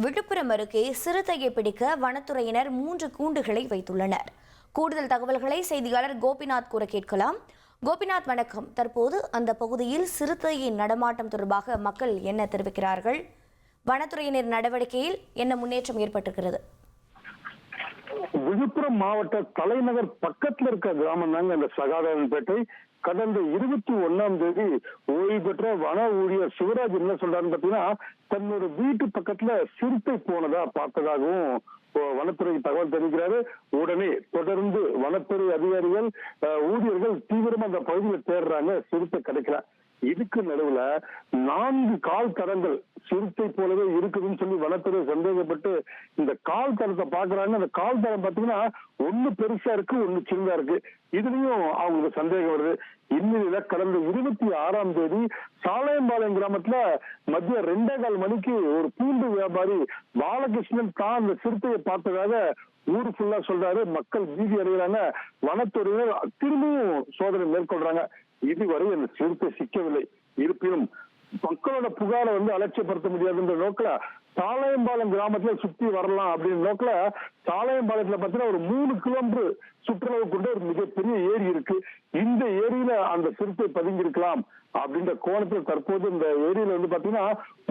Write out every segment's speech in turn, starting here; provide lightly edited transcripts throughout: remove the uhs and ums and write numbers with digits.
விழுப்புரம் அருகே சிறுத்தையை பிடிக்க வனத்துறையினர் 3 கூண்டுகளை வைத்துள்ளனர். கூடுதல் தகவல்களை செய்தியாளர் கோபிநாத் கூற கேட்கலாம். கோபிநாத், வணக்கம். தற்போது அந்த பகுதியில் சிறுத்தையின் நடமாட்டம் தொடர்பாக மக்கள் என்ன தெரிவிக்கிறார்கள்? வனத்துறையினர் நடவடிக்கையில் என்ன முன்னேற்றம் ஏற்பட்டிருக்கிறது? விழுப்புரம் மாவட்ட தலைநகர் பக்கத்துல இருக்க கிராமம் தாங்க இந்த சகாதேவன்பேட்டை. கடந்த 21ஆம் தேதி ஓய்வு பெற்ற வன ஊழியர் சிவராஜ் என்ன சொல்றாருன்னு பாத்தீங்கன்னா, தன்னோட வீட்டு பக்கத்துல சிறுத்தை போனதா பார்த்ததாகவும் வனத்துறை தகவல் தெரிவிக்கிறாரு. உடனே தொடர்ந்து வனத்துறை அதிகாரிகள் ஊழியர்கள் தீவிரமா அந்த பகுதியில் தேடுறாங்க, சிறுத்தை கிடைக்கல. இதுக்கு நடுவுல 4 கால் தடங்கள் சிறுத்தை போலவே இருக்குதுன்னு சொல்லி வனத்துறை சந்தேகப்பட்டு இந்த கால் தடத்தை பாக்குறாங்க. அந்த கால் தடம் பாத்தீங்கன்னா ஒண்ணு பெருசா இருக்கு, ஒண்ணு சின்னதா இருக்கு. இதுலயும் அவங்களுக்கு சந்தேகம் வருது. இந்நிலையில கடந்த 26ஆம் தேதி சாலையம்பாளையம் கிராமத்துல மதியம் 2:15 மணிக்கு ஒரு பூண்டு வியாபாரி பாலகிருஷ்ணன் தான் அந்த சிறுத்தையை பார்த்ததாக ஊரு ஃபுல்லா சொல்றாரு. மக்கள் பீதி அடைகிறாங்க. வனத்துறையினர் திரும்பியும் சோதனை மேற்கொள்றாங்க. இதுவரை அந்த சிறுத்தை சிக்கவில்லை. இருப்பினும் மக்களோட புகாரை அலட்சியப்படுத்த முடியாதுன்ற நோக்கில சாலையம்பாளையம் கிராமத்துல சுத்தி வரலாம் அப்படின்னு நோக்கில சாலையம்பாளையத்துல பாத்தீங்கன்னா ஒரு 3 கிலோமீட்டர் சுற்றளவு கொண்ட ஒரு மிகப்பெரிய ஏரி இருக்கு. இந்த ஏரியில அந்த சிறுத்தை பதுங்கி இருக்கலாம் அப்படின்ற கோணத்தில் தற்போது இந்த ஏரியில பாத்தீங்கன்னா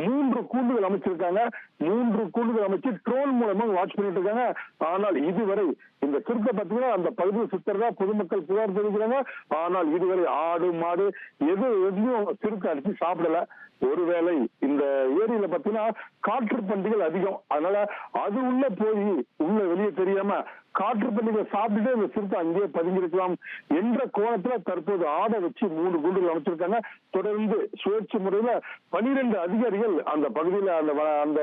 3 கூண்டுகள் அமைச்சிருக்காங்க. 3 கூண்டுகள் அமைச்சு ட்ரோன் மூலமா வாட்ச் பண்ணிட்டு இருக்காங்க. ஆனால் இதுவரை இந்த சிறுத்தை பாத்தீங்கன்னா அந்த பகுதியை சுத்தறதா பொதுமக்கள் புகார் தெரிவிக்கிறாங்க. ஆனால் இதுவரை ஆடு மாடு எதுவும் சிறுத்தை அடிச்சு சாப்பிடல. ஒருவேளை இந்த ஏரியில பாத்தீங்கன்னா காற்று பண்டிகள் அதிகம், அதனால அது உள்ள போய் உள்ள வெளியே தெரியாம காற்று பண்டிகள் சாப்பிட்டுட்டு இந்த சிறுத்தை அங்கேயே பதுங்கிருக்கலாம் என்ற கோணத்துல தற்போது ஆடை வச்சு 3 கூண்டுகள் அமைச்சிருக்காங்க. தொடர்ந்து சுழற்சி முறையில 12 அதிகாரிகள் அந்த பகுதியில அந்த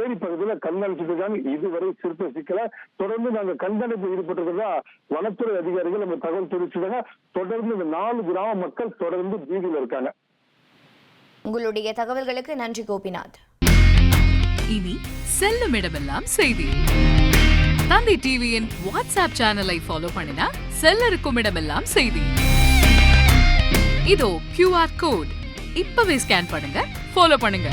ஏரி பகுதியில கண்காணிச்சுட்டு இருக்காங்க. இதுவரை சிறுத்தை சிக்கல. தொடர்ந்து நாங்க கண்காணிப்பு ஈடுபட்டிருக்கிறதா வனத்துறை அதிகாரிகள் நம்ம தகவல் தெரிவிச்சிருக்காங்க. தொடர்ந்து இந்த 4 கிராம மக்கள் தொடர்ந்து பீதியில இருக்காங்க. உங்களுடைய தகவல்களுக்கு நன்றி கோபிநாத். இனி செல்லும் இடமெல்லாம் செய்தி. தந்தி டிவியின் வாட்ஸ்அப் சேனலை ஃபாலோ பண்ணினா செல்ல இருக்கும் இடமெல்லாம் செய்தி. இதோ QR கோட் இப்பவே ஸ்கேன் பண்ணுங்க, ஃபாலோ பண்ணுங்க.